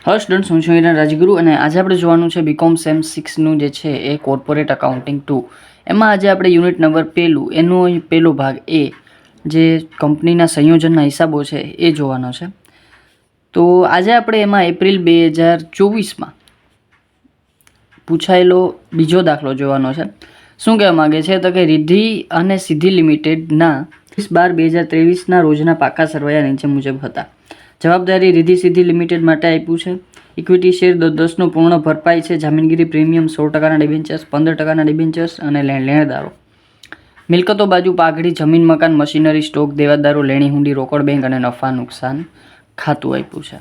Hello students, હું છું હિરેન રાજગુરુ અને આજે આપણે જોવાનું છે બીકોમ સેમ 6નું જે છે એ કોર્પોરેટ અકાઉન્ટિંગ 2. એમાં આજે આપણે યુનિટ નંબર પહેલું એનો પહેલો ભાગ એ જે કંપનીના સંયોજનના હિસાબો છે એ જોવાનો છે. તો આજે આપણે એમાં એપ્રિલ 2024માં પૂછાયેલો બીજો દાખલો જોવાનો છે. શું કહેવા માગે છે તો કે રિદ્ધિ અને સિદ્ધિ લિમિટેડના 12/2023ના રોજના પાકા સરવાયા નીચે મુજબ હતા. જવાબદારી રિદ્ધિ સિદ્ધિ લિમિટેડ માટે આપ્યું છે. ઇક્વિટી શેર 10નો પૂર્ણ ભરપાઈ છે. જામીનગીરી પ્રીમિયમ 16%ના ડિબેન્ચર્સ, 15%ના ડિબેન્ચર્સ અને લેણદારો. મિલકતો બાજુ પાઘડી, જમીન, મકાન, મશીનરી, સ્ટોક, દેવાદારો, લેણી, હુંડી, રોકડ બેંક અને નફા નુકસાન ખાતું આપ્યું છે.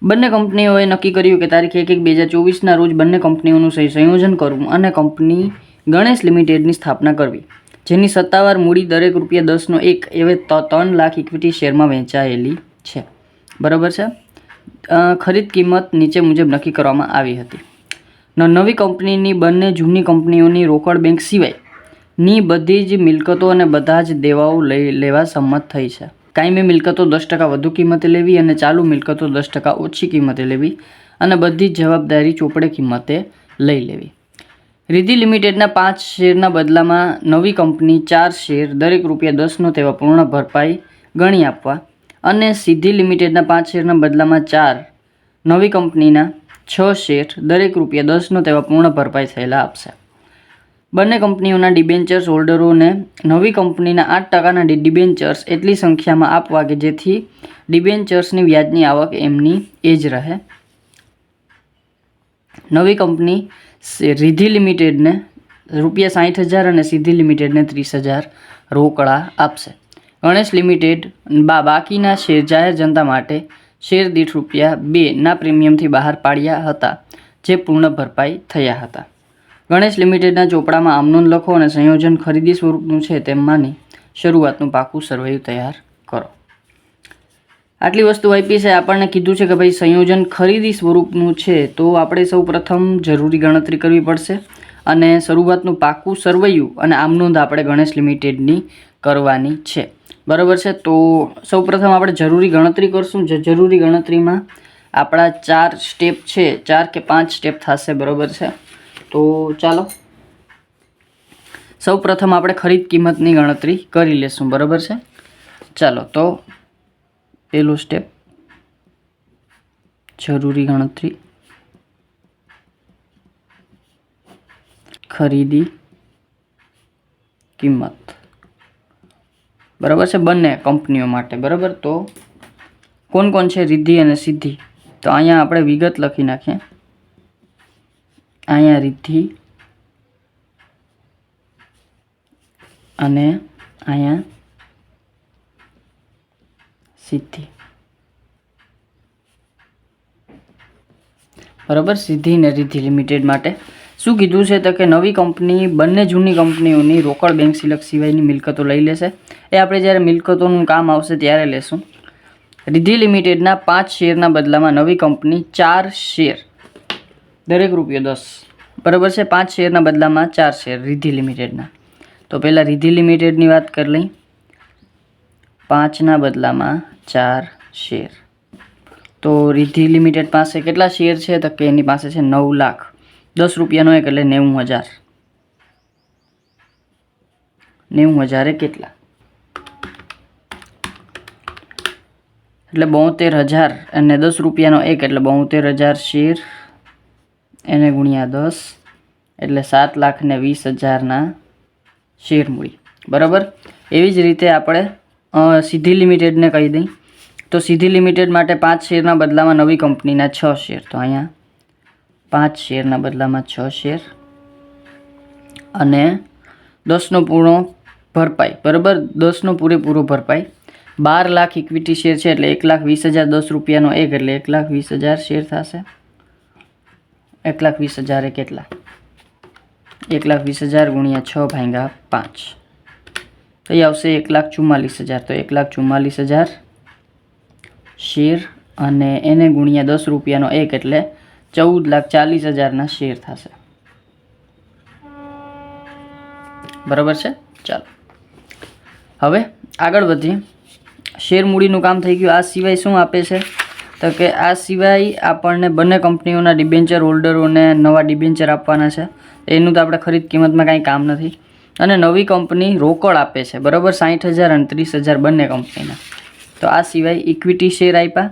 બંને કંપનીઓએ નક્કી કર્યું કે તારીખ 1/1/2024ના રોજ બંને કંપનીઓનું સંયોજન કરવું અને કંપની ગણેશ લિમિટેડની સ્થાપના કરવી, જેની સત્તાવાર મૂડી દરેક ₹10નો 1 એવે 3 લાખ ઇક્વિટી શેરમાં વહેંચાયેલી છે. બરાબર છે. ખરીદ કિંમત નીચે મુજબ નક્કી કરવામાં આવી હતી. નવી કંપનીની બંને જૂની કંપનીઓની રોકડ બેંક સિવાયની બધી જ મિલકતો અને બધા જ દેવાઓ લેવા સંમત થઈ છે. કાયમી મિલકતો 10% વધુ કિંમતે લેવી અને ચાલુ મિલકતો 10% ઓછી કિંમતે લેવી અને બધી જ જવાબદારી ચોપડે કિંમતે લઈ લેવી. રિદ્ધિ લિમિટેડના 5 શેરના બદલામાં નવી કંપની 4 શેર દરેક ₹10નો તેવા પૂર્ણ ભરપાઈ ગણી આપવા અને સિદ્ધિ લિમિટેડના 5 શેરના બદલામાં 4 નવી કંપનીના 6 શેર દરેક ₹10નો તેવા પૂર્ણ ભરપાઈ થયેલા આપશે. બંને કંપનીઓના ડિબેન્ચર્સ હોલ્ડરોને નવી કંપનીના 8%ના ડિબેન્ચર્સ એટલી સંખ્યામાં આપવા કે જેથી ડિબેન્ચર્સની વ્યાજની આવક એમની એ જ રહે. નવી કંપની રિદ્ધિ લિમિટેડને ₹60,000 અને સિદ્ધિ લિમિટેડને ₹30,000 રોકડા આપશે. ગણેશ લિમિટેડ બાકીના શેર જાહેર જનતા માટે શેર દીઠ ₹2ના પ્રીમિયમથી બહાર પાડ્યા હતા, જે પૂર્ણ ભરપાઈ થયા હતા. ગણેશ લિમિટેડના ચોપડામાં આમનોંધ લખો અને સંયોજન ખરીદી સ્વરૂપનું છે તેમ માની શરૂઆતનું પાકું સરવૈયું તૈયાર કરો. આટલી વસ્તુ આપી છે. આપણને કીધું છે કે ભાઈ સંયોજન ખરીદી સ્વરૂપનું છે, તો આપણે સૌ પ્રથમ જરૂરી ગણતરી કરવી પડશે અને શરૂઆતનું પાકું સરવૈયું અને આમનોંધ આપણે ગણેશ લિમિટેડની કરવાની છે. બરાબર છે. તો સૌ પ્રથમ આપણે જરૂરી ગણતરી કરશું. જરૂરી ગણતરીમાં આપણા 4 સ્ટેપ છે, 4 કે 5 સ્ટેપ થશે. બરાબર છે. તો ચાલો સૌ પ્રથમ આપણે ખરીદ કિંમતની ગણતરી કરી લેશું. બરાબર છે. ચાલો તો પહેલો સ્ટેપ જરૂરી ગણતરી, ખરીદી કિંમત. બરાબર છે. બંને કંપનીઓ માટે. બરાબર. તો કોણ કોણ છે? રિદ્ધિ અને સિદ્ધિ. તો અહીંયા આપણે વિગત લખી નાખીએ. અહીંયા રિદ્ધિ અને અહીંયા સિદ્ધિ. બરાબર. સિદ્ધિ અને રિદ્ધિ લિમિટેડ માટે શું કીધું છે તો કે નવી કંપની બંને જૂની કંપનીઓની રોકડ બેંક સિલક સિવાયની મિલકતો લઈ લેશે. એ આપણે જ્યારે મિલકતોનું કામ આવશે ત્યારે લેશું. રિદ્ધિ લિમિટેડના 5 શેરના બદલામાં નવી કંપની 4 શેર દરેક ₹10. બરાબર છે. 5 શેરના બદલામાં 4 શેર રિદ્ધિ લિમિટેડના. તો પહેલાં રિદ્ધિ લિમિટેડની વાત કરી લઈ. 5ના બદલામાં 4 શેર. તો રિદ્ધિ લિમિટેડ પાસે કેટલા શેર છે તો કે એની પાસે છે 9 લાખ. 10 રૂપિયાનો 1 એટલે 90,000. 90,000 એ કેટલા? એટલે 72,000 અને 10 રૂપિયાનો 1 એટલે 72,000 શેર એને ગુણ્યા 10 એટલે 7,20,000ના શેર મૂડી. બરાબર. એવી જ રીતે આપણે સિદ્ધિ લિમિટેડને કહી દઈ. તો સિદ્ધિ લિમિટેડ માટે 5 શેરના બદલામાં નવી કંપનીના 6 શેર. તો અહીંયા 5 શેરના બદલામાં 6 શેર અને 10નો પૂર્ણ ભરપાઈ. બરાબર. 10નો પૂરેપૂરો ભરપાઈ. 12 લાખ ઇક્વિટી શેર છે એટલે 1,20,000. 10 રૂપિયાનો 1 એટલે 1,20,000 શેર થશે. 1,20,000 એ કેટલા? 1,20,000 ગુણ્યા 6 ભાગ્યા 5. તો એ આવશે 1,44,000. તો 1,44,000 શેર અને એને ગુણ્યા 10 રૂપિયાનો 1 એટલે 14,40,000ના શેર થશે. બરાબર છે. ચાલો હવે આગળ વધીએ. શેર મૂડીનું કામ થઈ ગયું. આ સિવાય શું આપે છે તો કે આ સિવાય આપણને બંને કંપનીઓના ડિબેન્ચર હોલ્ડરોને નવા ડિબેન્ચર આપવાના છે. એનું તો આપણે ખરીદ કિંમતમાં કાંઈ કામ નથી. અને નવી કંપની રોકડ આપે છે, બરાબર, 60,000 અને 30,000 બંને કંપનીના. તો આ સિવાય ઇક્વિટી શેર આપ્યા,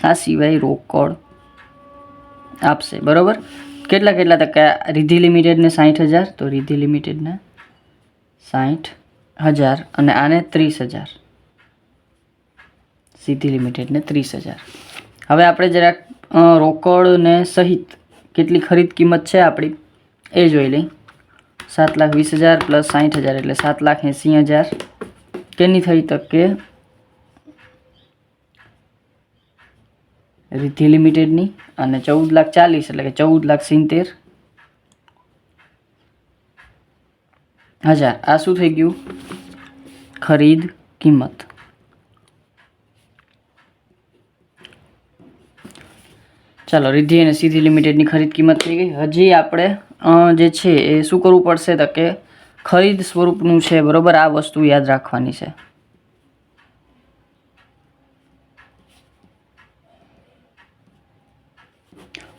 આ સિવાય રોકડ આપશે, બરાબર. કેટલા ટકા? રિદ્ધિ લિમિટેડને 60,000, તો રિદ્ધિ લિમિટેડને 60,000 અને આને 30,000, સિદ્ધિ લિમિટેડને 30,000. હવે આપણે જરાક રોકડને સહિત કેટલી ખરીદ કિંમત છે આપણી એ જોઈ લઈ. 7,20,000 પ્લસ 60,000 એટલે 7,80,000 કેની થઈ? તો કે રિદ્ધિ લિમિટેડની. અને 14,40,000 એટલે કે 14,70,000. આ શું થઈ ગયું? ખરીદ કિંમત. ચાલો, રિદ્ધિ અને સિદ્ધિ લિમિટેડની ખરીદ કિંમત થઈ ગઈ. હજી આપણે જે છે એ શું કરવું પડશે? તો કે ખરીદ સ્વરૂપનું છે, બરાબર. આ વસ્તુ યાદ રાખવાની છે.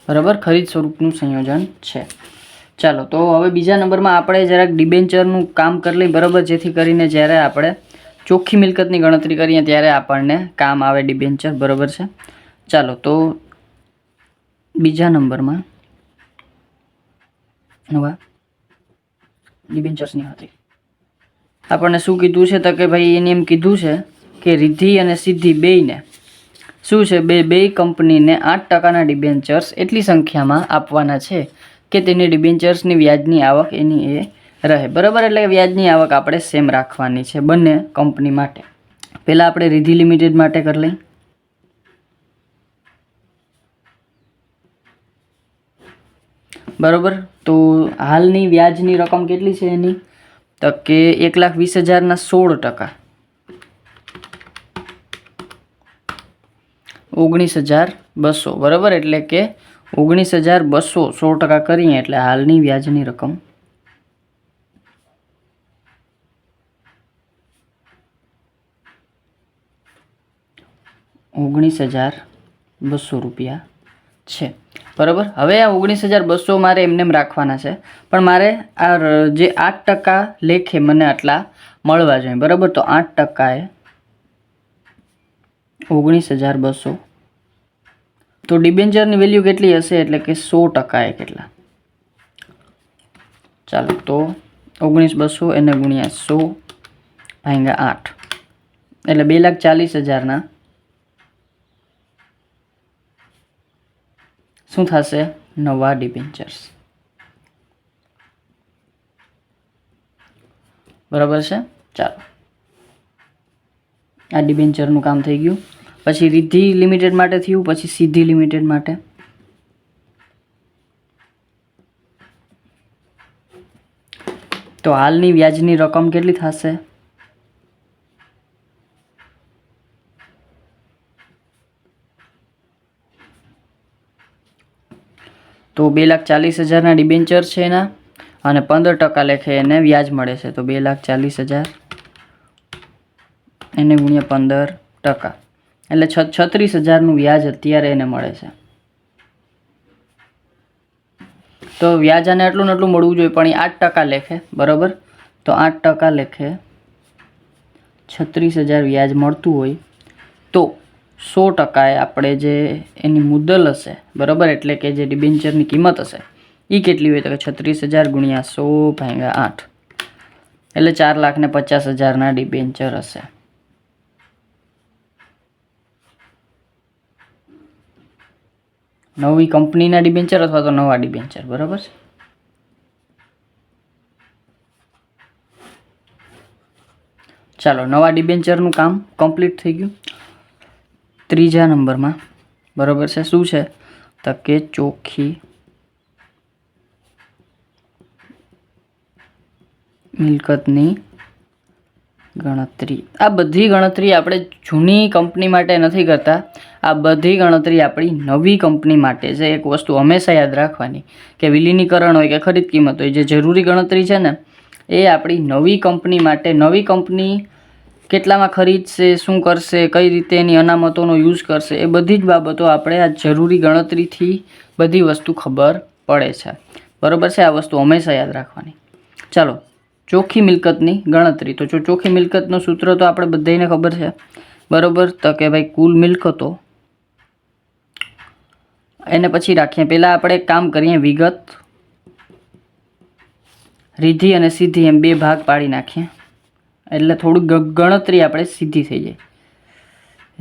બરાબર, ખરીદ સ્વરૂપનું સંયોજન છે. ચાલો, તો હવે બીજા નંબરમાં આપણે જરાક ડિબેન્ચરનું કામ કરી લઈએ, બરાબર, જેથી કરીને જ્યારે આપણે ચોખ્ખી મિલકતની ગણતરી કરીએ ત્યારે આપણને કામ આવે ડિબેન્ચર, બરાબર છે. ચાલો, તો બીજા નંબરમાં નવા ડિબેન્ચર્સની હતી. આપણને શું કીધું છે? તો કે ભાઈ એને એમ કીધું છે કે રિદ્ધિ અને સિદ્ધિ બેયને શું છે? બે કંપનીને 8%ના ડિબેન્ચર્સ એટલી સંખ્યામાં આપવાના છે કે તેની ડિબેન્ચર્સની વ્યાજની આવક એની એ રહે, બરાબર. એટલે વ્યાજની આવક આપણે સેમ રાખવાની છે બંને કંપની માટે. પહેલાં આપણે રિદ્ધિ લિમિટેડ માટે કરી લઈએ. બરાબર, તો હાલની વ્યાજની રકમ કેટલી છે એની? તો કે 1,20,000ના 16%, 19,200, બરાબર. એટલે કે 19,200 16% કરીએ એટલે હાલની વ્યાજની રકમ 19,200 રૂપિયા છે, બરાબર. હવે આ 19,200 મારે એમને રાખવાના છે, પણ મારે આ જે 8% લેખે મને આટલા મળવા જોઈએ, બરાબર. તો 8% 19,200. તો ડિબેન્ચરની વેલ્યુ કેટલી હશે? એટલે કે 100% કેટલા? ચાલો, તો 19,200 એને ગુણ્યા 100 ભાગ્યા 8 એટલે 2,40,000ના શું થશે? નવા ડિબેન્ચર્સ, બરાબર છે. ચાલો, આ ડિબેન્ચરનું કામ થઈ ગયું. પછી રિદ્ધિ લિમિટેડ માટે થયું, પછી સિદ્ધિ લિમિટેડ માટે. તો હાલની વ્યાજની રકમ કેટલી થશે? તો 2,40,000ના ડિબેન્ચર છે એના, અને 15% લેખે એને વ્યાજ મળે છે. તો 2,40,000 એને ગુણ્યા 15% એટલે 36,000નું વ્યાજ અત્યારે એને મળે છે. તો વ્યાજ આને આટલું ને આટલું મળવું જોઈએ, પણ એ 8% લેખે, બરાબર. તો 8% લેખે 36,000 વ્યાજ મળતું હોય તો 100% આપણે જે એની મુદ્દલ હશે, બરાબર, એટલે કે જે ડિબેન્ચરની કિંમત હશે એ કેટલી હોય? તો કે 36,000 ગુણ્યા 100 ભાગ્યા 8 એટલે 4,50,000ના ડિબેન્ચર હશે. નવી કંપનીના ડિબેન્ચર અથવા તો નવા ડિબેન્ચર, બરાબર છે. ચાલો, નવા ડિબેન્ચરનું કામ કમ્પ્લીટ થઈ ગયું. ત્રીજા નંબરમાં, બરાબર છે, શું છે? તો કે ચોખ્ખી મિલકતની ગણતરી. આ બધી ગણતરી આપણે જૂની કંપની માટે નથી કરતા, આ બધી ગણતરી આપણી નવી કંપની માટે છે. એક વસ્તુ હંમેશા યાદ રાખવાની કે વિલીનીકરણ હોય કે ખરીદ કિંમત હોય, જે જરૂરી ગણતરી છે ને એ આપણી નવી કંપની માટે, નવી કંપની કેટલામાં ખરીદશે, શું કરશે, કઈ રીતે એની અનામતોનો યુઝ કરશે, એ બધી જ બાબતો આપણે આ જરૂરી ગણતરીથી બધી વસ્તુ ખબર પડે છે. બરાબર છે, આ વસ્તુ હંમેશા યાદ રાખવાની. ચાલો, ચોખ્ખી મિલકતની ગણતરી. તો જો ચોખ્ખી મિલકતનું સૂત્ર તો આપણે બધાને ખબર છે, બરાબર. તો કે ભાઈ કુલ મિલકતો એને પછી રાખીએ. પહેલાં આપણે કામ કરીએ, વિગત, રીધી અને સીધી એમ બે ભાગ પાડી નાખીએ, એટલે થોડું ગણતરી આપણે સીધી થઈ જાય.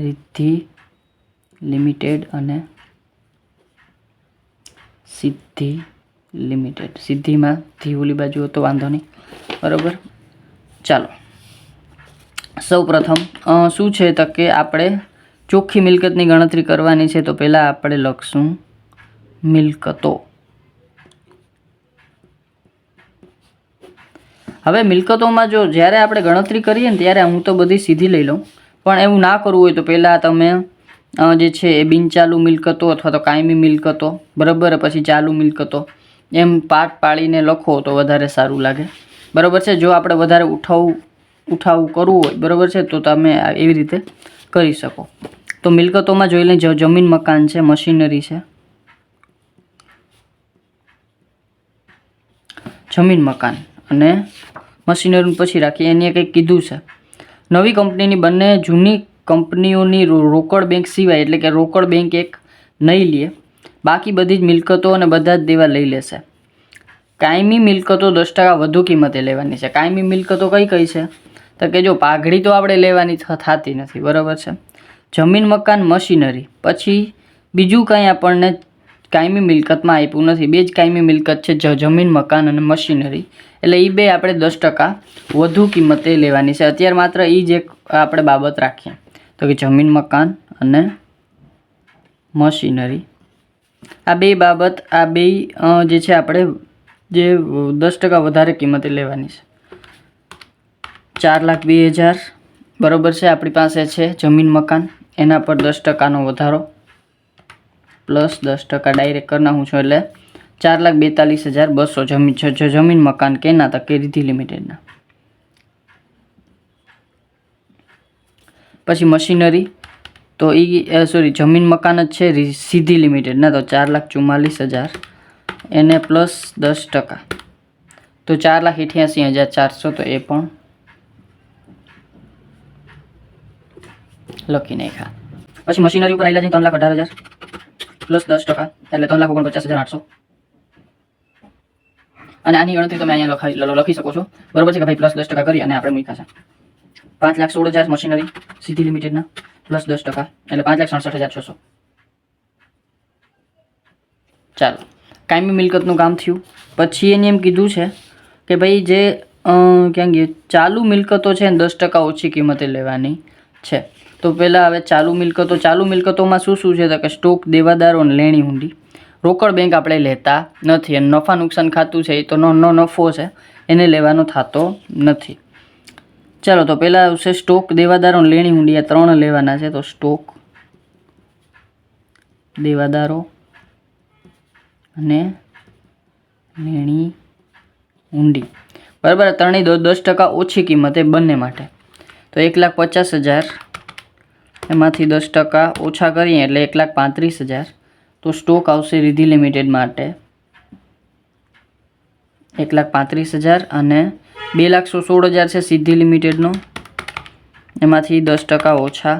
રીધી લિમિટેડ અને સીધી લિમિટેડ. સીધીમાં ધી ઓલી બાજુ હતો, વાંધો નહીં, બરાબર. ચાલો, સૌ પ્રથમ શું છે તો કે આપણે ચોખ્ખી મિલકતની ગણતરી કરવાની છે. તો પહેલાં આપણે લખશું મિલકતો. હવે મિલકતોમાં જો જ્યારે આપણે ગણતરી કરીએ ને ત્યારે હું તો બધી સીધી લઈ લઉં, પણ એવું ના કરવું હોય તો પહેલાં તમે જે છે એ બિનચાલુ મિલકતો અથવા તો કાયમી મિલકતો, બરાબર, પછી ચાલુ મિલકતો, એમ પાર્ટ પાડીને લખો તો વધારે સારું લાગે, બરાબર છે. જો આપણે વધારે ઉઠાવું કરવું હોય, બરાબર છે, તો તમે એવી રીતે કરી શકો. તો મિલકતોમાં જોઈ લઈએ, જમીન મકાન છે, મશીનરી છે, જમીન મકાન અને મશીનરી પછી રાખીએ. એને કંઈક કીધું છે, નવી કંપનીની બંને જૂની કંપનીઓની રોકડ બેંક સિવાય, એટલે કે રોકડ બેંક એક નહીં લે, બાકી બધી જ મિલકતો અને બધા જ દેવા લઈ લેશે. કાયમી મિલકતો 10% વધુ કિંમતે લેવાની છે. કાયમી મિલકતો કઈ કઈ છે તો કે જો પાઘડી તો આપણે લેવાની થતી નથી, બરાબર છે. જમીન મકાન મશીનરી, પછી બીજું કંઈ આપણને કાયમી મિલકતમાં આપ્યું નથી. બે જ કાયમી મિલકત છે, જમીન મકાન અને મશીનરી. એટલે એ બે આપણે 10% વધુ કિંમતે લેવાની છે. અત્યારે માત્ર એ જ એક આપણે બાબત રાખીએ, તો કે જમીન મકાન અને મશીનરી. આ બે બાબત, આ બે જે છે આપણે જે 10% વધારે કિંમતે લેવાની છે. 4,02,000, બરાબર છે, આપણી પાસે છે જમીન મકાન, એના પર 10%નો વધારો પ્લસ 10% ડાયરેક્ટ કરી નાખું છું, એટલે 4,42,200 જમીન મકાન કેના તો કે રીધી લિમિટેડના. પછી મશીનરી તો એ જમીન મકાન જ છે સીધી લિમિટેડના, તો 4,44,000 એને પ્લસ 10%, તો 4,88,400, તો એ પણ લખી નાખ્યા. પછી મશીનરી ઉપર આવેલા છે 3,18,000 પ્લસ 10%, એટલે 3,49,800. અને આની ગણતરી તમે અહીંયા લખી શકો છો, બરોબર છે કે ભાઈ પ્લસ 10% કરી અને આપણે મૂક્યા છે 5,16,000 મશીનરી સીધી લિમિટેડના પ્લસ 10%, એટલે 5,67,600. ચાલો, કાયમી મિલકતનું કામ થયું. પછી એને એમ કીધું છે કે ભાઈ જે ક્યાં ગયું, ચાલુ મિલકતો છે ને 10% ઓછી કિંમતે લેવાની છે. તો પહેલાં હવે ચાલુ મિલકતોમાં શું શું છે તો કે સ્ટોક, દેવાદારો અને લેણી હુંડી. રોકડ બેંક આપણે લેતા નથી, અને નફા નુકસાન ખાતું છે એ તો નફો છે, એને લેવાનો થતો નથી. ચાલો, તો પહેલાં આવશે સ્ટોક, દેવાદારો અને લેણી હુંડી. આ 3 લેવાના છે. તો સ્ટોક, દેવાદારો અને લેણી હુંડી, બરાબર. ત્રણેય 10% ઓછી કિંમતે બંને માટે. તો 1,50,000 એમાંથી 10% ઓછા કરીએ એટલે 1,35,000. તો સ્ટોક આવશે રીધી લિમિટેડ માટે 1,35,000 અને 2,16,000 છે સીધી લિમિટેડનો, એમાંથી 10% ઓછા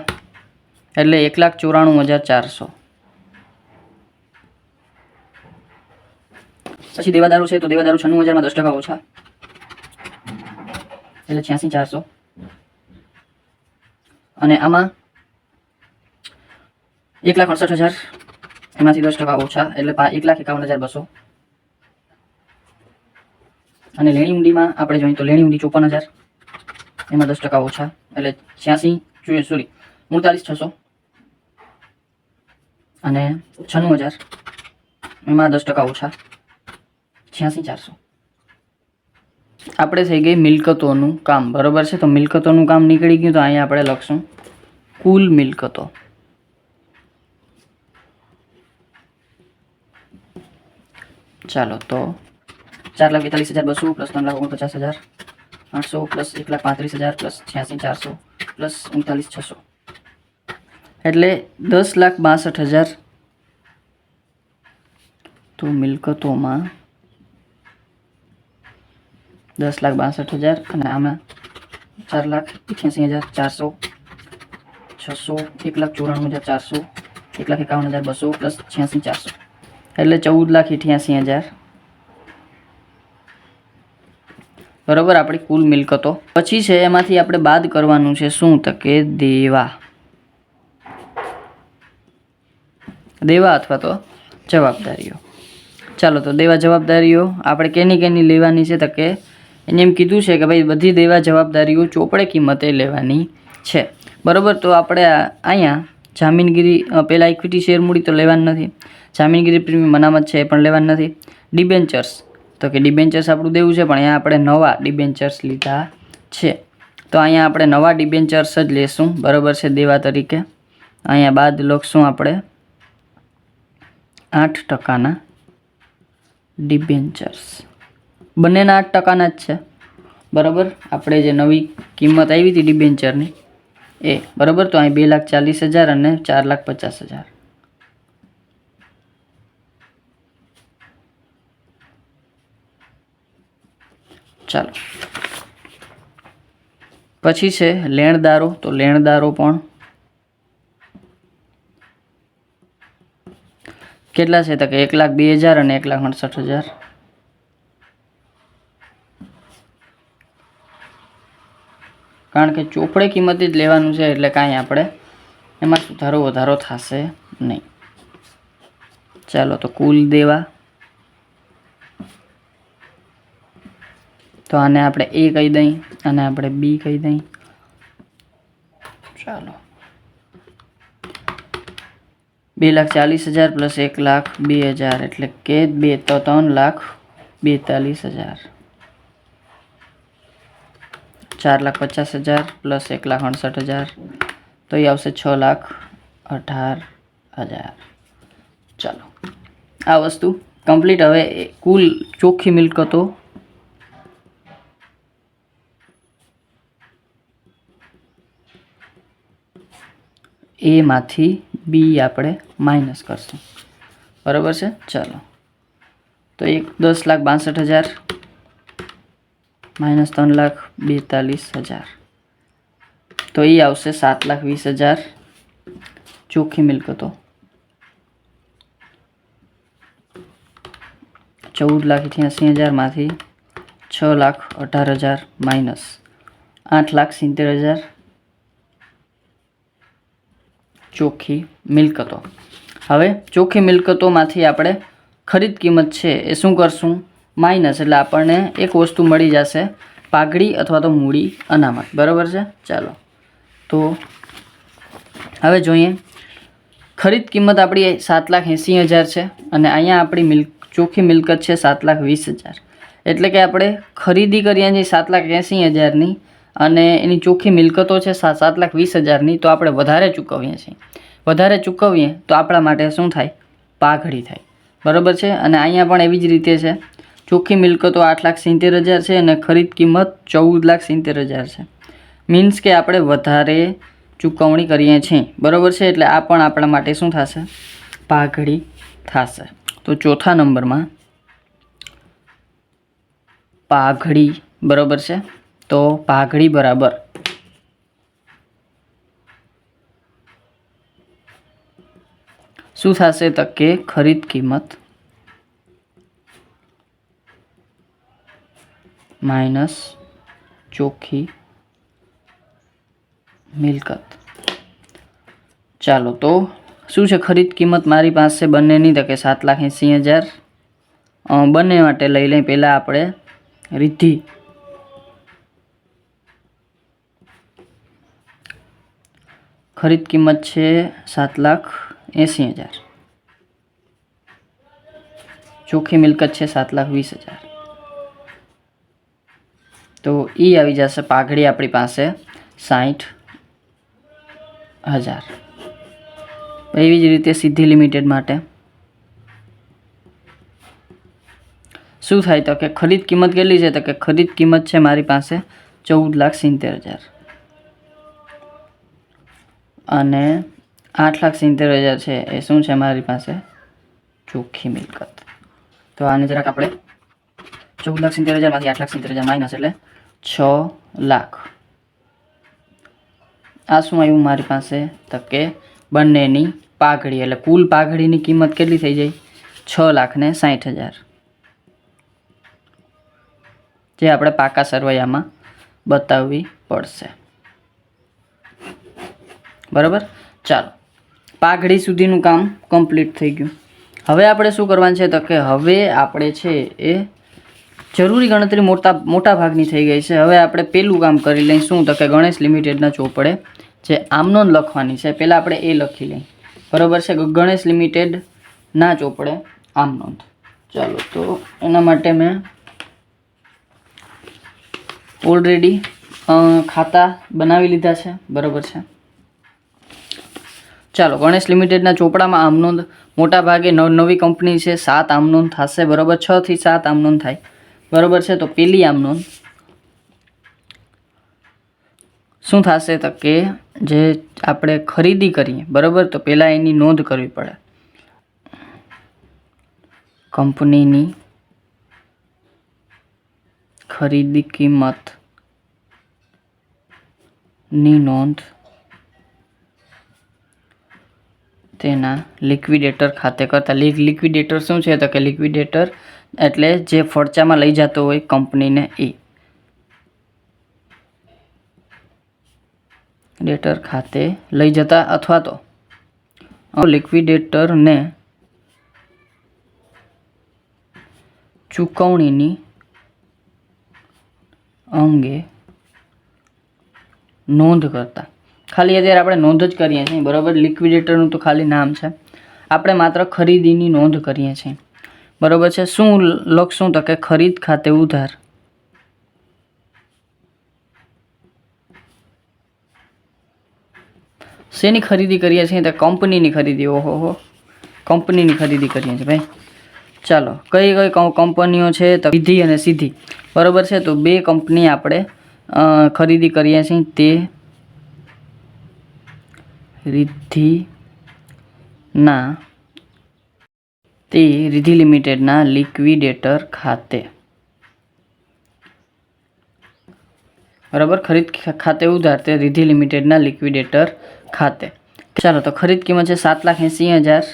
એટલે 1,94,400. પછી દેવાદારો છે, તો દેવાદારો 96,000 માં 10% ઓછા એટલે 86,400. અને આમાં 1,68,000 એમાંથી 10% ઓછા એટલે 1,51,200. અને લેણી ઊંડીમાં આપણે જોઈએ તો લેણી ઊંડી 54,000 એમાં 10% ઓછા એટલે 43,600. અને 96,000 એમાં 10% ઓછા 86,400. આપણે થઈ ગઈ મિલકતોનું કામ, બરાબર છે. તો મિલકતોનું કામ નીકળી ગયું. તો અહીંયા આપણે લખશું કુલ મિલકતો. ચાલો, તો 4,42,200 પ્લસ 3,49,800 પ્લસ 1,35,000 પ્લસ 86,400 પ્લસ 39,600 એટલે 10,62,000. તો મિલકતોમાં 10,62,000 અને આમાં 4,88,400, 600, 1,94,400, 1,51,200 પ્લસ 86,400 એટલે 14,88,000 બરાબર આપણી કુલ મિલકતો. પછી છે એમાંથી આપણે બાદ કરવાનું છે શું? તો કે દેવા અથવા તો જવાબદારીઓ. ચાલો તો દેવા જવાબદારીઓ આપણે કેની લેવાની છે? તો કે એને એમ કીધું છે કે ભાઈ બધી દેવા જવાબદારીઓ ચોપડે કિંમતે લેવાની છે. બરાબર. તો આપણે અહીંયા જામીનગીરી પહેલાં ઇક્વિટી શેર મૂડી તો લેવાની નથી. જામીનગીરી પ્રીમિયમ અનામત છે એ પણ લેવાની નથી. ડિબેન્ચર્સ તો કે ડિબેન્ચર્સ આપણું દેવું છે, પણ અહીંયા આપણે નવા ડિબેન્ચર્સ લીધા છે. તો અહીંયા આપણે નવા ડિબેન્ચર્સ જ લેશું. બરાબર છે. દેવા તરીકે અહીંયા બાદ લખશું આપણે 8% ડિબેન્ચર્સ. બંનેના 8% જ છે. બરાબર. આપણે જે નવી કિંમત આવી હતી ડિબેન્ચરની એ બરાબર. તો અહીં 2,40,000 અને 4,50,000. ચાલો પછી છે લેણદારો. તો લેણદારો પણ કેટલા છે? તો કે 1,02,000 અને 1,68,000. કારણ કે ચોપડે કિંમતે જ લેવાનું છે એટલે કાંઈ આપણે એમાં સુધારો વધારો થશે નહીં. ચાલો તો કુલ દેવા. તો આને આપણે એ કહી દઈ અને આપણે બી કહી દઈ. ચાલો 2,40,000 પ્લસ 1,02,000 એટલે કે 3,42,000. 4,50,000 પ્લસ 1,68,000 તો એ આવશે 6,18,000. ચાલો આ વસ્તુ કમ્પ્લીટ. હવે કુલ ચોખ્ખી મિલકતો એમાંથી બી આપણે માઇનસ કરશું. બરાબર છે. ચાલો તો 10,62,000 માઇનસ 3,42,000 તો એ આવશે 7,20,000 ચોખ્ખી મિલકતો. 14,88,000 માંથી 6,18,000 માઇનસ 8,70,000 ચોખ્ખી મિલકતો. હવે ચોખ્ખી મિલકતોમાંથી આપણે ખરીદ કિંમત છે એ શું કરશું? માઇનસ. એટલે આપણને એક વસ્તુ મળી જશે, પાઘડી અથવા તો મૂડી અનામત. બરાબર છે. ચાલો તો હવે જોઈએ. ખરીદ કિંમત આપણી 7,80,000 છે અને અહીંયા આપણી ચોખ્ખી મિલકત છે 7,20,000. એટલે કે આપણે ખરીદી કરીએ છીએ 7,80,000ની અને એની ચોખ્ખી મિલકતો છે 7,20,000ની. તો આપણે વધારે ચૂકવીએ છીએ. વધારે ચૂકવીએ તો આપણા માટે શું થાય? પાઘડી થાય. બરાબર છે. અને અહીંયા પણ એવી જ રીતે છે. ચોખ્ખી મિલકતો 8,70,000 છે અને ખરીદ કિંમત 14,70,000 છે. મીન્સ કે આપણે વધારે ચૂકવણી કરીએ છીએ. બરાબર છે. એટલે આ પણ આપણા માટે શું થશે? પાઘડી થશે. તો ચોથા નંબરમાં પાઘડી. બરાબર છે. તો પાઘડી બરાબર શું થશે? તો કે ખરીદ કિંમત માઇનસ ચોખ્ખી મિલકત. ચાલો તો શું છે ખરીદ કિંમત મારી પાસે બંનેની? તો કે 7,80,000 બંને માટે લઈ લઈએ. પહેલાં આપણે રિદ્ધિ ખરીદ કિંમત છે 7,80,000. ચોખ્ખી મિલકત છે 7,20,000. તો એ આવી જશે પાઘડી આપણી પાસે 60,000. એવી જ રીતે સિદ્ધિ લિમિટેડ માટે શું થાય? તો કે ખરીદ કિંમત કેટલી છે? તો કે ખરીદ કિંમત છે મારી પાસે 14,70,000. અને 8,70,000 છે એ શું છે મારી પાસે? ચોખ્ખી મિલકત. તો આને જરાક આપણે 14,70,000 માંથી 8,70,000 માઇનસ એટલે 6 લાખ. આ શું આવ્યું મારી પાસે? તો કે બંનેની પાઘડી, એટલે કુલ પાઘડીની કિંમત કેટલી થઈ જાય? 6,60,000, જે આપણે પાકા સરવૈયામાં બતાવવી પડશે. બરાબર. ચાલો, પાઘડી સુધીનું કામ કમ્પ્લીટ થઈ ગયું. હવે આપણે શું કરવાનું છે? તો કે હવે આપણે છે એ જરૂરી ગણતરી મોટા ભાગની થઈ ગઈ છે. હવે આપણે પેલું કામ કરી લઈએ. શું? તો કે ગણેશ લિમિટેડના ચોપડે જે આમનોંધ લખવાની છે, પહેલાં આપણે એ લખી લઈએ. બરાબર છે. ગણેશ લિમિટેડના ચોપડે આમનોંધ. ચાલો, તો એના માટે મેં ઓલરેડી ખાતા બનાવી લીધા છે. બરાબર છે. ચાલો, ગણેશ લિમિટેડના ચોપડામાં આમનોંધ મોટા ભાગે નવી કંપની છે, 7 આમનોંધ થશે. બરાબર, 6 થી 7 આમનોંધ થાય. બરાબર છે. તો પેલી આમનોંધ શું થશે? તો કે જે આપણે ખરીદી કરીએ, બરાબર, તો પહેલાં એની નોંધ કરવી પડે. કંપનીની ખરીદી કિંમતની નોંધ તેના લિક્વિડેટર ખાતે કરતા. લિક્વિડેટર શું છે? તો કે લિક્વિડેટર એટલે જે ફડચામાં લઈ જતો હોય કંપનીને, એ લિક્વિડેટર ખાતે લઈ જતા અથવા તો લિક્વિડેટરને ચૂકવણીની અંગે નોંધ કરતા. ખાલી અત્યારે આપણે નોંધ જ કરીએ છીએ. બરાબર, લિક્વિડેટરનું તો ખાલી નામ છે, આપણે માત્ર ખરીદીની નોંધ કરીએ છીએ. બરાબર છે. શું લખશું? તો કે ખરીદ ખાતે ઉધાર. શેની ખરીદી કરીએ છીએ? તો કંપનીની ખરીદી. ઓહો, કંપનીની ખરીદી કરીએ છીએ ભાઈ. ચાલો, કઈ કઈ કંપનીઓ છે? તો રિદ્ધિ અને સિદ્ધિ. બરાબર છે. તો 2 કંપની આપણે ખરીદી કરીએ છીએ. તે રિદ્ધિ લિમિટેડના લિક્વિડેટર ખાતે. બરાબર, ખરીદ ખાતે ઉધાર તે રિદ્ધિ લિમિટેડના લિક્વિડેટર ખાતે. ચાલો, તો ખરીદ કિંમત છે 7,80,000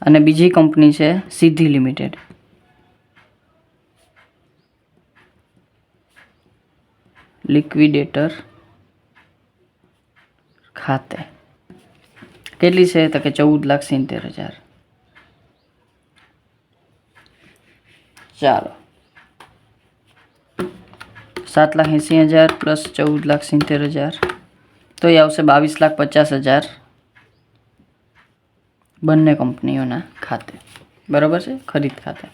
અને બીજી કંપની છે સિદ્ધિ લિમિટેડ. લિક્વિડેટર ખાતે કેટલી છે? તો કે 14,70,000. ચાલો, 7,80,000 પ્લસ 14,70,000 તો એ આવશે 22,50,000 બંને કંપનીઓના ખાતે. બરાબર છે, ખરીદ ખાતે.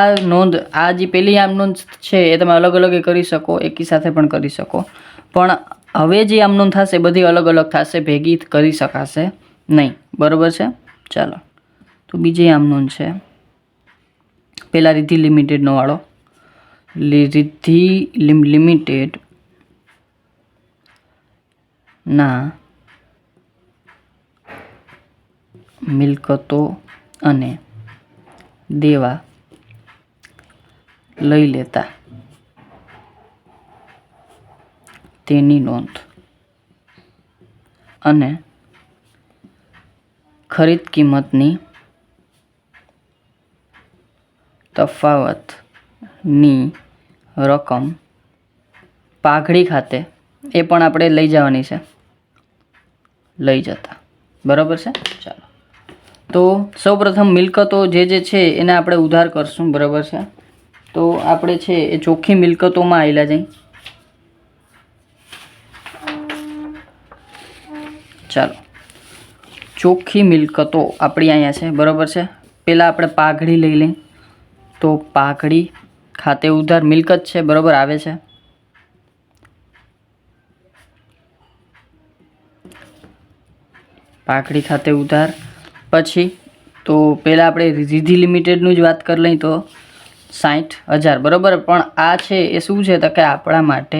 આ નોંધ, આ જે પેલી આમ નોંધ છે એ તમે અલગ અલગ કરી શકો, એકી સાથે પણ કરી શકો, પણ હવે જે આમ નોંધ થશે બધી અલગ અલગ થશે, ભેગી કરી શકાશે નહીં. બરાબર છે. ચાલો, તો બીજી આમ નોંધ છે પેલા રિદ્ધિ લિમિટેડનો વાળો. રિદ્ધિ લિમિટેડ ના મિલકતો અને દેવા લઈ લેતા તેની નોંધ અને ખરીદ કિંમતની તફાવતની રકમ પાઘડી ખાતે, એ પણ આપણે લઈ જવાની છે, લઈ જતા. બરાબર છે. ચાલો, તો સૌપ્રથમ મિલકતો જે છે એને આપણે ઉધાર કરશું. બરાબર છે. તો આપણે છે એ ચોખ્ખી મિલકતોમાં આવેલા જઈ. ચાલો, ચોખ્ખી મિલકતો આપણી અહીંયા છે. બરાબર છે. પહેલાં આપણે પાઘડી લઈ લઈએ. તો પાઘડી ખાતે ઉધાર મિલકત છે. બરાબર, આવે છે. પાઘડી ખાતે ઉધાર. પછી તો પહેલાં આપણે રિદ્ધિ લિમિટેડનું જ વાત કરી લઈએ તો 60,000. બરાબર, પણ આ છે એ શું છે? તો કે આપણા માટે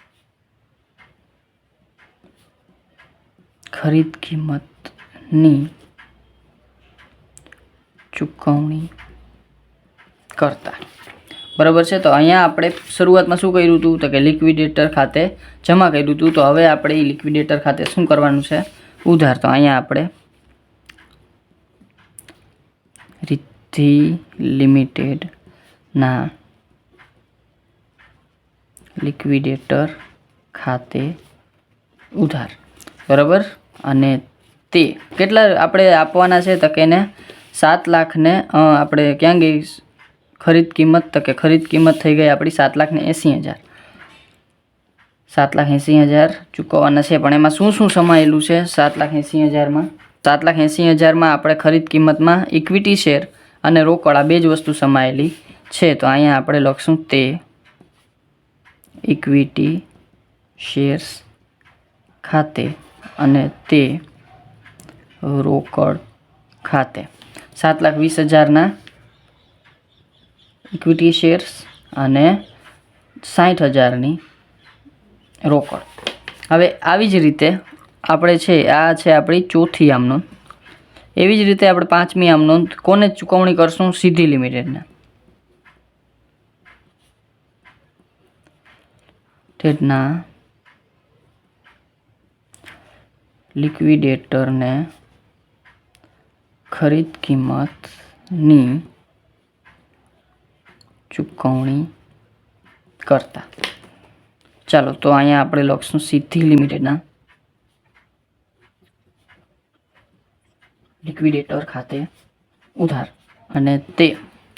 ખરીદ કિંમતની ચૂકવણી કરતા. બરાબર છે. તો અહીંયા આપણે શરૂઆતમાં શું કર્યું હતું તો કે લિક્વિડેટર ખાતે જમા કર્યું હતું. તો હવે આપણે લિક્વિડેટર ખાતે શું કરવાનું છે? ઉધાર. તો અહીંયા આપણે રિદ્ધિ લિમિટેડના લિક્વિડેટર ખાતે ઉધાર. બરાબર. અને તે કેટલા આપણે આપવાના છે? તો કે એને 7 લાખને આપણે ક્યાં ગઈ ખરીદ કિંમત? તો કે ખરીદ કિંમત થઈ ગઈ આપણી 7,80,000. 7,80,000 ચૂકવવાના છે. પણ એમાં શું શું સમાયેલું છે 7,80,000માં? 7,80,000માં આપણે ખરીદ કિંમતમાં ઇક્વિટી શેર અને રોકડ આ બે જ વસ્તુ સમાયેલી છે. તો અહીંયા આપણે લખશું તે ઇક્વિટી શેર્સ ખાતે અને તે રોકડ ખાતે. 7,20,000ના ઇક્વિટી શેર્સ અને 60,000ની રોકડ. હવે આવી જ રીતે આપણે છે આ છે આપણી ચોથી આમ નોંધ. એવી જ રીતે આપણે પાંચમી આમ નોંધ કોને ચૂકવણી કરશું? સિદ્ધિ લિમિટેડને. લિમિટેડના લિક્વિડેટરને ખરીદ કિંમતની ચૂકવણી કરતા. ચાલો તો અહીંયા આપણે લખશું સિદ્ધિ લિમિટેડના લિક્વિડેટર ખાતે ઉધાર. અને તે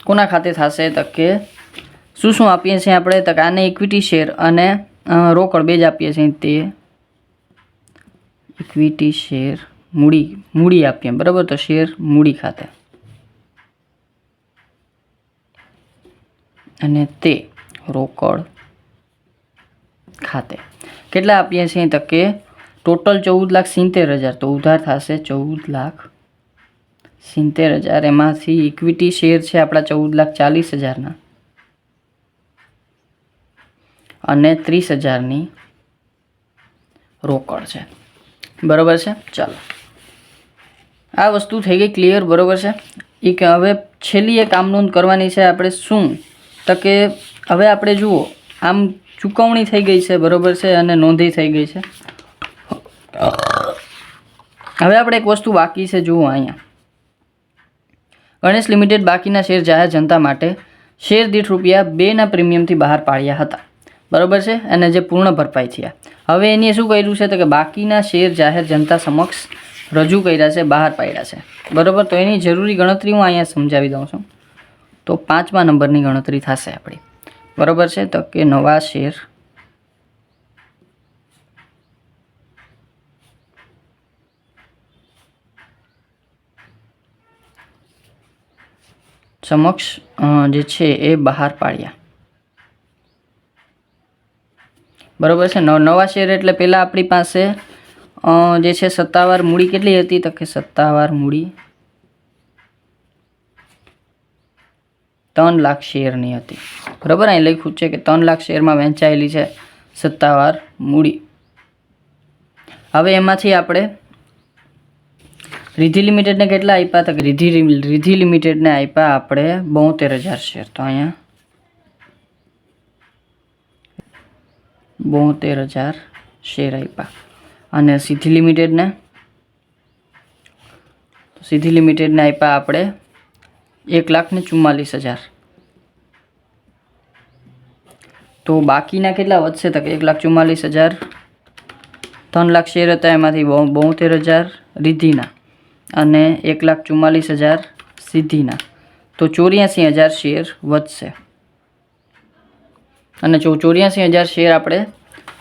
કોના ખાતે થશે? તો કે શું શું આપીએ છીએ આપણે? તો કે આને ઇક્વિટી શેર અને રોકડ બે જ આપીએ છીએ. તે ઇક્વિટી શેર મૂડી આપીએ. બરાબર. તો શેર મૂડી ખાતે અને તે રોકડ ખાતે. કેટલા આપીએ છીએ? તો કે ટોટલ 14,70,000. તો ઉધાર થશે 14,70,000. એમાંથી ઇક્વિટી શેર છે આપણા 14,40,000ના અને 30,000ની રોકડ છે. બરાબર છે. ચાલો આ વસ્તુ થઈ ગઈ ક્લિયર. બરાબર છે. હવે છેલ્લી એક આમ નોંધ કરવાની છે આપણે. શું? તો કે હવે આપણે જુઓ આમ ચૂકવણી થઈ ગઈ છે. બરાબર છે. અને નોંધી થઈ ગઈ છે. હવે આપણે એક વસ્તુ બાકી છે. જુઓ અહીંયા ગણેશ લિમિટેડ બાકીના શેર જાહેર જનતા માટે શેર દીઠ ₹2ના પ્રીમિયમથી બહાર પાડ્યા હતા. બરાબર છે. અને જે પૂર્ણ ભરપાઈ થયા. હવે એની શું કર્યું છે? તો કે બાકીના શેર જાહેર જનતા સમક્ષ રજૂ કર્યા છે, બહાર પાડ્યા છે. બરાબર. તો એની જરૂરી ગણતરી હું અહીંયા સમજાવી દઉં છું. તો 5મા નંબરની ગણતરી થશે આપણી. બરાબર છે. તો કે નવા શેર સમક્ષ જે છે એ બહાર પાડ્યા. બરાબર છે. નવા શેર એટલે પહેલાં આપણી પાસે જે છે સત્તાવાર મૂડી કેટલી હતી? તો કે સત્તાવાર મૂડી 3 લાખ શેરની હતી. બરાબર. અહીં લખ્યું છે કે 3 લાખ શેરમાં વહેંચાયેલી છે સત્તાવાર મૂડી. હવે એમાંથી આપણે રિદ્ધિ લિમિટેડને કેટલા આપ્યા? તો કે રિદ્ધિ લિમિટેડને આપ્યા આપણે 72,000 શેર. તો અહીંયા 72,000 શેર આપ્યા. અને સિદ્ધિ લિમિટેડને આપ્યા આપણે 1,44,000. તો બાકીના કેટલા વધશે? તો કે 1,44,000. 3 લાખ શેર હતા એમાંથી 72,000 રિદ્ધિના અને 1,44,000 સિદ્ધિના. તો 84,000 શેર વધશે. અને 84,000 શેર આપણે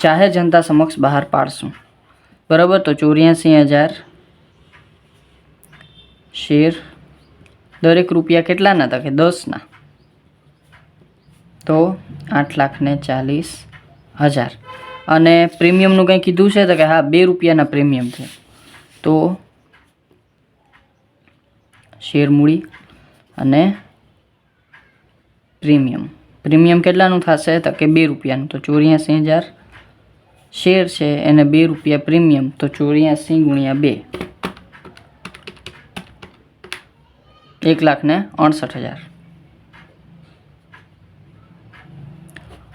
જાહેર જનતા સમક્ષ બહાર પાડશું. બરાબર. તો 84,000 શેર દરેક રૂપિયા કેટલાના? તો કે 10ના. તો 8,40,000. અને પ્રીમિયમનું કંઈ કીધું છે? તો કે હા 2 રૂપિયાના પ્રીમિયમ છે. તો શેર મૂડી અને પ્રીમિયમ કેટલાનું થશે? તો કે 2 રૂપિયાનું. તો 84,000 શેર છે એને 2 રૂપિયા પ્રીમિયમ, તો 84 ગુણ્યા 2, 1,68,000.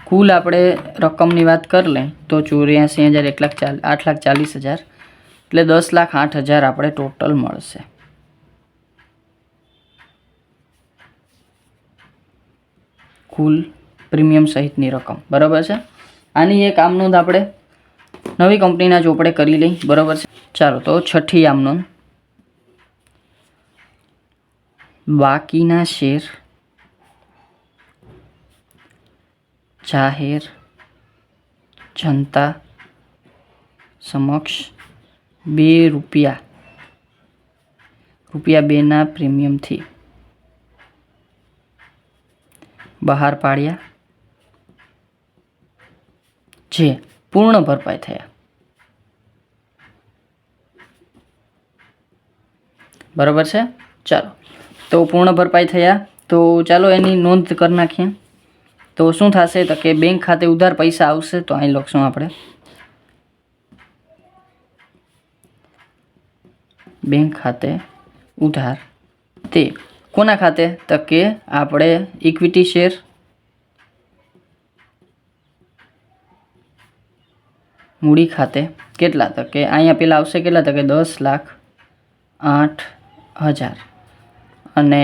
કુલ આપણે રકમની વાત કરી લઈએ તો 84,000 8,40,000 એટલે 10,08,000 આપણે ટોટલ મળશે. કુલ પ્રીમિયમ સહિતની રકમ. બરાબર છે. આની એક આમ નોંધ આપણે નવી કંપનીના ચોપડે કરી લઈ. બરાબર છે. ચાલો તો છઠ્ઠી આમ નોંધ, બાકીના શેર જાહેર જનતા સમક્ષ રૂપિયા 2ના પ્રીમિયમથી બહાર પાડ્યા, જે પૂર્ણ ભરપાઈ થયા. બરાબર છે. ચાલો તો પૂર્ણ ભરપાઈ થયા તો ચાલો એની નોંધ કરી નાખીએ. તો શું થશે તો કે બેંક ખાતે ઉધાર પૈસા આવશે, તો અહીં લખશું આપણે બેંક ખાતે ઉધાર. તે કોના ખાતે તો કે આપણે ઇક્વિટી શેર મૂડી ખાતે. કેટલા તો કે અહીંયા પેલા આવશે કેટલા તો કે 10,08,000 અને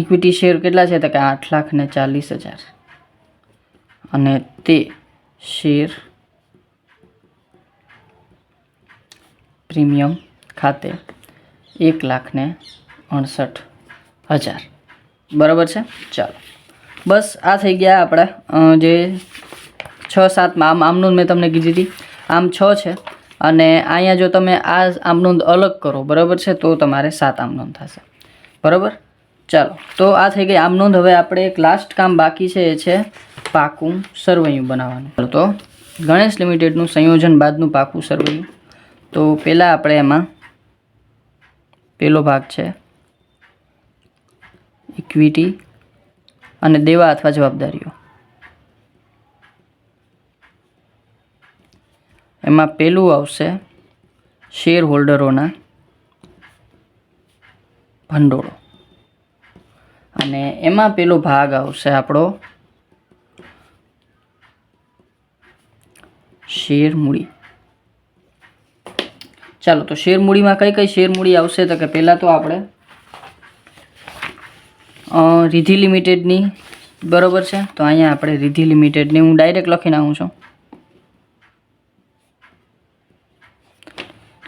ઇક્વિટી શેર કેટલા છે તો કે 8,40,000 અને તે શેર પ્રીમિયમ ખાતે 1,68,000. બરાબર છે. ચાલો બસ આ થઈ ગયા આપણા જે 6-7 આમનોંધ મેં તમને કીધી હતી. આમ 6 છે અને અહીંયા જો તમે આ આમનોંધ અલગ કરો, બરાબર છે, તો તમારે 7 આમનોંધ થશે. બરાબર. ચાલો તો આ થઈ ગઈ આમનોંધ. હવે આપણે એક લાસ્ટ કામ બાકી છે, એ છે પાકું સરવૈયું બનાવવાનું. તો ગણેશ લિમિટેડનું સંયોજન બાદનું પાકું સરવૈયું. તો પહેલાં આપણે એમાં પહેલો ભાગ છે ઇક્વિટી અને દેવા અથવા જવાબદારીઓ. એમાં પહેલું આવશે શેર હોલ્ડરોના ભંડોળો અને એમાં પેલો ભાગ આવશે આપણો શેર મૂડી. ચાલો તો શેર મૂડીમાં કઈ કઈ શેર મૂડી આવશે તો કે પહેલાં તો આપણે રિધિ લિમિટેડની. બરાબર છે. તો અહીંયા આપણે રિધિ લિમિટેડની હું ડાયરેક્ટ લખી નાખું છું.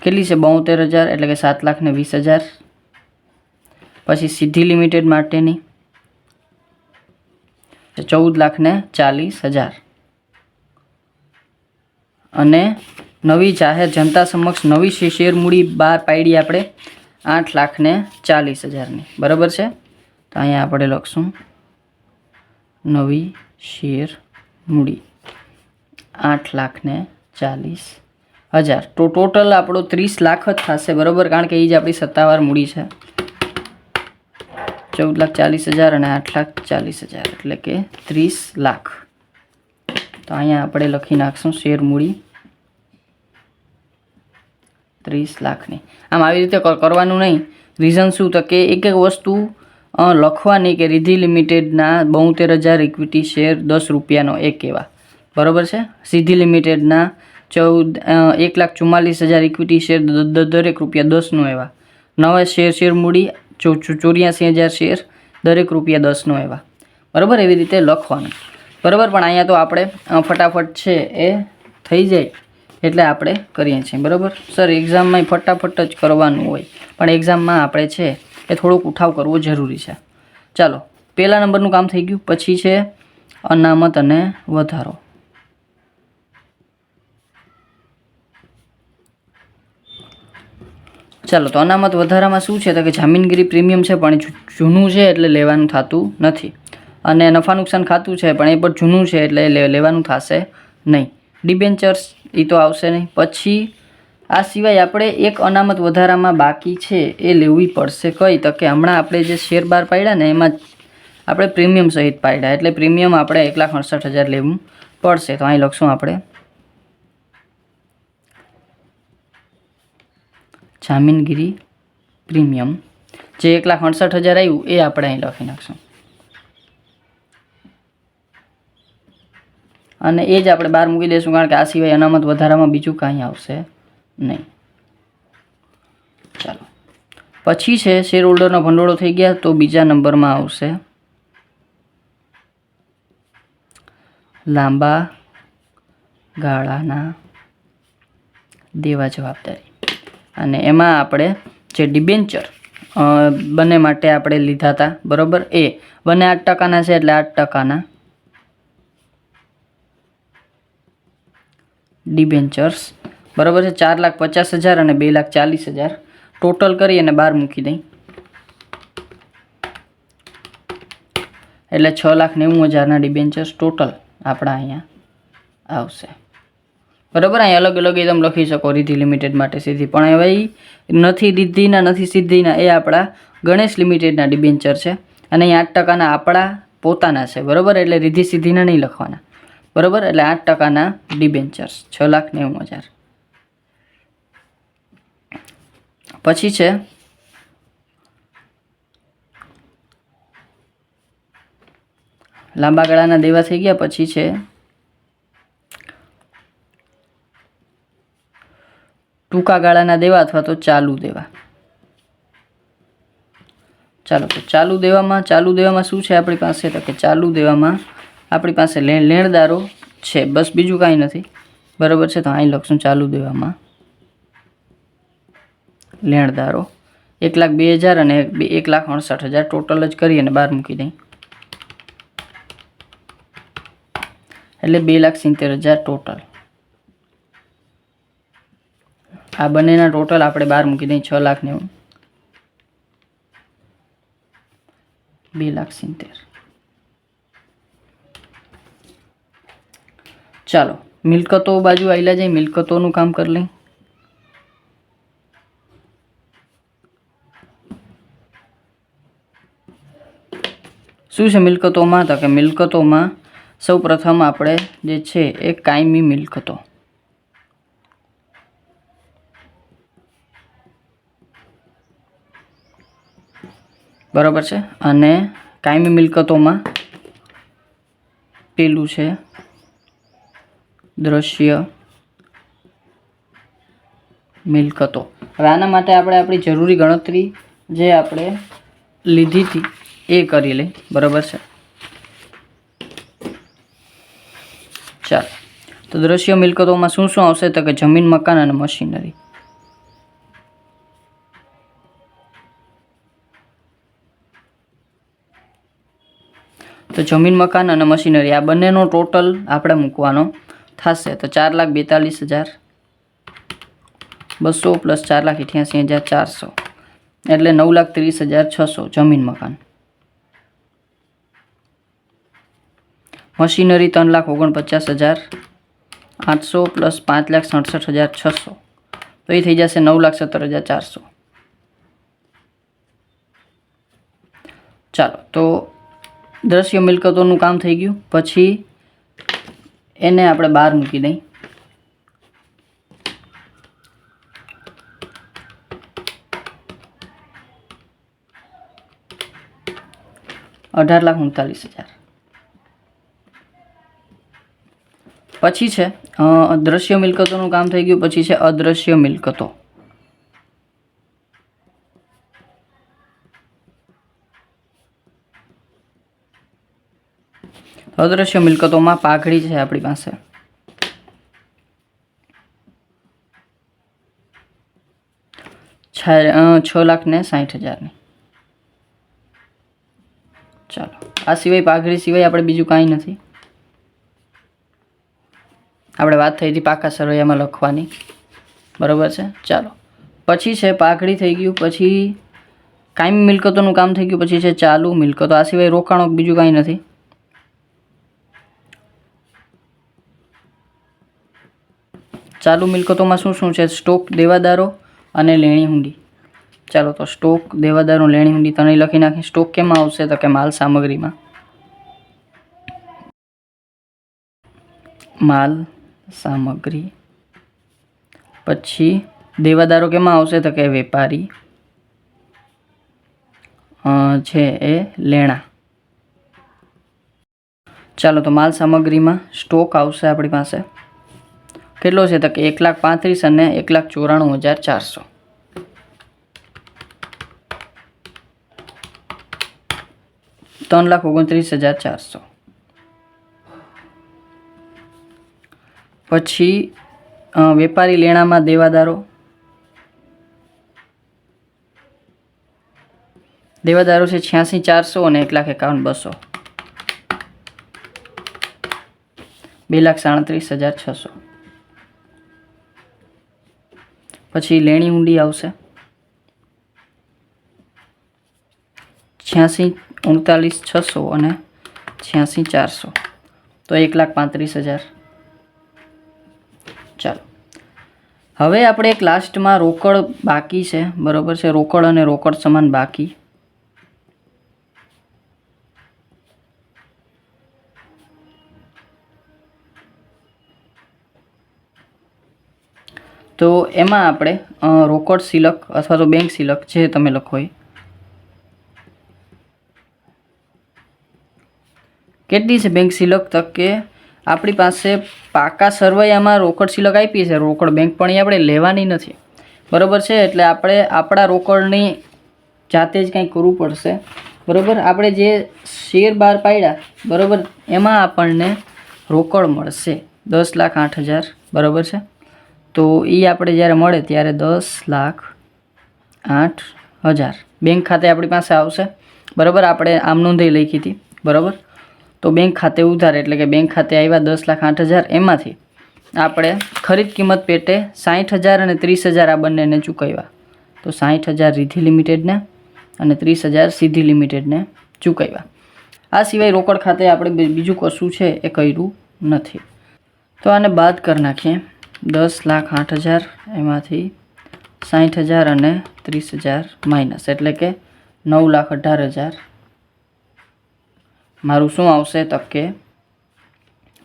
કેટલી છે 72,000 એટલે કે 7,20,000. પછી સિદ્ધિ લિમિટેડ માટેની 14,40,000 અને નવી જાહેર જનતા સમક્ષ નવી શેર મૂડી બહાર પાડી આપણે 8,40,000ની. બરાબર છે. તો અહીંયા આપણે લખશું નવી શેર મૂડી 8,40,000. તો ટોટલ આપણો 30 લાખ જ થશે. બરાબર. કારણ કે એ જ આપણી સત્તાવાર મૂડી છે. 14,40,000 અને 8,40,000 એટલે કે 30 લાખ. તો અહીંયા આપણે લખી નાખશું શેર મૂડી 30 લાખની. આમ આવી રીતે કરવાનું નહીં. રીઝન શું તો કે એક એક વસ્તુ લખવાની કે રિધિ લિમિટેડના 72,000 ઇક્વિટી શેર 10 રૂપિયાનો એક એવા. બરાબર છે. સિદ્ધિ લિમિટેડના 1,44,000 ઇક્વિટી શેર દરેક રૂપિયા 10નો એવા. નવા શેર મૂડી 84,000 શેર દરેક રૂપિયા 10નો એવા. બરાબર. એવી રીતે લખવાનું. બરાબર. પણ અહીંયા તો આપણે ફટાફટ છે એ થઈ જાય એટલે આપણે કરીએ છીએ. બરાબર. સર એક્ઝામમાં ફટાફટ જ કરવાનું હોય, પણ એક્ઝામમાં આપણે છે એ થોડોક ઉઠાવ કરવો જરૂરી છે. ચાલો પહેલા નંબરનું કામ થઈ ગયું. પછી છે અનામત અને વધારો. ચાલો તો અનામત વધારામાં શું છે તો કે જામીનગીરી પ્રીમિયમ છે પણ જૂનું છે એટલે લેવાનું થતું નથી, અને નફા નુકસાન ખાતું છે પણ એ પણ જૂનું છે એટલે લેવાનું થશે નહીં. ડિબેન્ચર્સ એ તો આવશે નહીં. પછી આ સિવાય આપણે એક અનામત વધારામાં બાકી છે એ લેવી પડશે. કઈ તો કે હમણાં આપણે જે શેર બહાર પાડ્યા ને એમાં આપણે પ્રીમિયમ સહિત પાડ્યા એટલે પ્રીમિયમ આપણે 1,68,000 લેવું પડશે. તો અહીં લખશું આપણે જામીનગીરી પ્રીમિયમ જે 1,68,000 આવ્યું એ આપણે અહીં લખી નાખશું અને એ જ આપણે બહાર મૂકી દઈશું કારણ કે આ સિવાય અનામત વધારામાં બીજું કાંઈ આવશે નહીં. ચાલો પછી છે શેર હોલ્ડરનો ભંડોળો થઈ ગયા તો બીજા નંબરમાં આવશે લાંબા ગાળાના દેવા જવાબદારી અને એમાં આપણે જે ડિબેન્ચર બંને માટે આપણે લીધા હતા બરાબર એ બંને 8%ના છે એટલે 8%ના ડિબેન્ચર્સ બરાબર છે 4,50,000 અને 2,40,000 ટોટલ કરી અને બહાર મૂકી દઈ એટલે 6,90,000ના ડિબેન્ચર્સ ટોટલ આપણા અહીંયા આવશે બરાબર. અહીં અલગ અલગ એકદમ લખી શકો રિદ્ધિ લિમિટેડ માટે સીધી પણ હવે નથી રિદ્ધિના નથી સિદ્ધિના એ આપણા ગણેશ લિમિટેડના ડિબેન્ચર છે અને અહીં 8%ના આપણા પોતાના છે બરાબર એટલે રિદ્ધિ સિદ્ધિના નહીં લખવાના બરાબર એટલે 8%ના ડિબેન્ચર્સ 6,90,000. પછી છે લાંબા ગાળાના દેવા થઈ ગયા પછી છે ટૂંકા ગાળાના દેવા અથવા તો ચાલુ દેવા. ચાલો તો ચાલુ દેવામાં શું છે આપણી પાસે તો કે ચાલુ દેવામાં આપણી પાસે લેણદારો છે બસ બીજું કાંઈ નથી બરાબર છે. તો અહીં લખશું ચાલુ દેવામાં લેણદારો 1,02,000 અને 1,68,000 ટોટલ જ કરી અને બહાર મૂકી દઈ એટલે 2,70,000 ટોટલ. આ બંનેના ટોટલ આપણે બહાર મૂકી દઈએ 6,90,000 2,70,000. ચાલો મિલકતો બાજુ આવેલા જાય મિલકતોનું કામ કરી લઈ. શું છે મિલકતોમાં તો કે મિલકતોમાં સૌ પ્રથમ આપણે જે છે એ કાયમી મિલકતો બરાબર છે અને કાયમી મિલકતોમાં પેલું છે દ્રશ્ય મિલકતો. હવે આના માટે આપણે આપણી જરૂરી ગણતરી જે આપણે લીધી હતી એ કરી લઈ બરાબર છે. ચાલો તો દ્રશ્ય મિલકતોમાં શું શું આવશે તો કે જમીન મકાન અને મશીનરી. તો જમીન મકાન અને મશીનરી આ બંનેનો ટોટલ આપણે મૂકવાનો થશે તો 4,42,200 પ્લસ 4,88,400 એટલે 9,30,600 જમીન મકાન. મશીનરી 3,49,800 પ્લસ 5,67,600 તો એ થઈ જશે 9,17,400. ચાલો તો દ્રશ્ય મિલકતોનું કામ થઈ ગયું પછી એને આપણે બહાર મૂકી દઈ $18,39,000. પછી છે દ્રશ્ય મિલકતોનું કામ થઈ ગયું પછી છે અદ્રશ્ય મિલકતો. અદ્રશ્ય મિલકતોમાં પાઘડી છે આપણી પાસે 6,60,000ની. ચાલો આ સિવાય પાઘડી સિવાય આપણે બીજું કાંઈ નથી. આપણે વાત થઈ હતી પાકા સરવૈયામાં લખવાની બરાબર છે. ચાલો પછી છે પાઘડી થઈ ગયું પછી કાયમી મિલકતોનું કામ થઈ ગયું પછી છે ચાલુ મિલકતો આ સિવાય રોકાણો બીજું કાંઈ નથી. ચાલુ મિલકતોમાં શું શું છે સ્ટોક દેવાદારો અને લેણી હુંડી. ચાલો તો સ્ટોક દેવાદારો લેણી હુંડી તને લખી નાખી. સ્ટોક કેમાં આવશે તો કે માલ સામગ્રીમાં માલ સામગ્રી પછી દેવાદારો કેમાં આવશે તો કે વેપારી છે એ લેણા. ચાલો તો માલ સામગ્રીમાં સ્ટોક આવશે આપણી પાસે કેટલો છે તો કે 1,35,000 અને 1,94,400. $3,29,400. પછી વેપારી લેણામાં દેવાદારો છે 86,400 અને 1,51,200. 2,37,600. પછી લેણી ઊંડી આવશે 86,39,600 અને 86,400 તો 1,35,000. ચાલો હવે આપણે એક લાસ્ટમાં રોકડ બાકી છે બરાબર છે. રોકડ અને રોકડ સમાન બાકી. તો એમાં આપણે રોકડ સિલક અથવા તો બેંક સિલક જે તમે લખો એ કેટલી છે બેંક સિલક તક કે આપણી પાસે પાકા સરવૈયામાં રોકડ સિલક આપી છે. રોકડ બેંક પણ એ આપણે લેવાની નથી બરાબર છે. એટલે આપણે આપણા રોકડની જાતે જ કંઈક કરવું પડશે બરાબર. આપણે જે શેર બહાર પાડ્યા બરાબર એમાં આપણને રોકડ મળશે 10,08,000 બરાબર છે. તો એ આપણે જ્યારે મળે ત્યારે 10,08,000 બેંક ખાતે આપણી પાસે આવશે બરાબર. આપણે આમ નોંધી લખી હતી બરાબર. તો બેંક ખાતે ઉધાર એટલે કે બેંક ખાતે આવ્યા 10,08,000. એમાંથી આપણે ખરીદ કિંમત પેટે 60,000 અને 30,000 આ બંનેને ચૂકવ્યા. તો 60,000 રિદ્ધિ લિમિટેડને અને 30,000 સિદ્ધિ લિમિટેડને ચૂકવ્યા. આ સિવાય રોકડ ખાતે આપણે બીજું કશું છે એ કર્યું નથી. તો આને બાદ કરી નાખીએ. 10,08,000 એમાંથી 60,000 અને 30,000 માઇનસ એટલે કે 9,18,000 મારું શું આવશે તો કે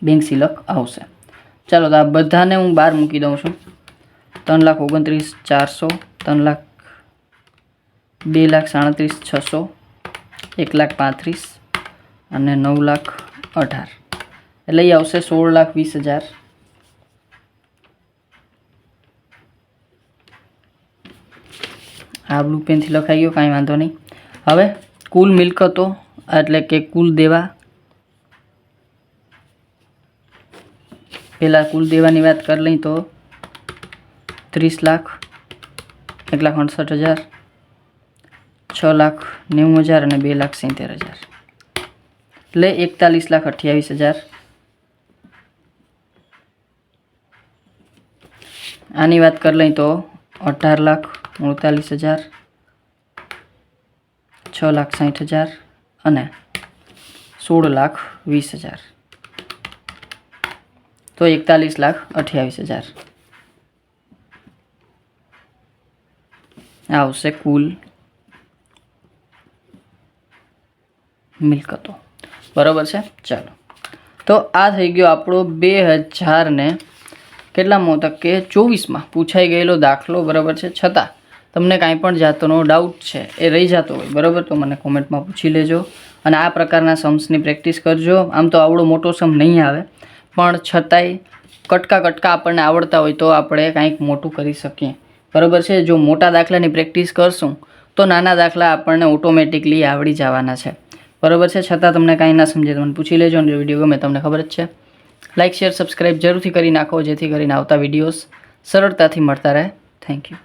બેંક સિલક આવશે. ચાલો તો આ બધાને હું બહાર મૂકી દઉં છું. 3,29,400 2,37,600 1,35,000 અને 9,18,000 એટલે એ આવશે 16,20,000. આ બ્લુ પેનથી લખાઈ ગયો કાંઈ વાંધો નહીં. હવે કુલ મિલકતો એટલે કે કુલ દેવા પહેલાં કુલ દેવાની વાત કરી લઈ તો 30 લાખ 1,68,000 6,90,000 અને 2,70,000 એટલે 41,28,000. આની વાત કરી લઈ તો 18,39,000 6,60,000 અને 16,20,000 તો 41,28,000 આવશે કુલ મિલકતો બરાબર છે. ચાલો તો આ થઈ ગયો આપણો 2000 ને કેટલામાં તક કે 24માં પૂછાઈ ગયેલો દાખલો બરાબર છે. છતાં તમને કાંઈ પણ જાતનો ડાઉટ છે એ રહી જતો હોય બરાબર તો મને કોમેન્ટમાં પૂછી લેજો અને આ પ્રકારના सम्सની પ્રેક્ટિસ કરજો. આમ તો આવડો મોટો સમ નહીં આવે પણ છતાંય કટકા આપણને આવડતા હોય તો આપણે કંઈક મોટું કરી શકીએ બરાબર છે. જો મોટા દાખલાની પ્રેક્ટિસ કરશું તો નાના દાખલા આપણને ઓટોમેટિકલી આવડી જવાના છે બરાબર છે. છતાં તમને કાંઈ ના સમજે તો મને પૂછી લેજો અને વિડીયો ગમે તમને ખબર જ છે. લાઇક શેર સબસ્ક્રાઈબ જરૂરથી કરી નાખો જેથી કરીને આવતા વિડીયોઝ સરળતાથી મળતા રહે. Thank you.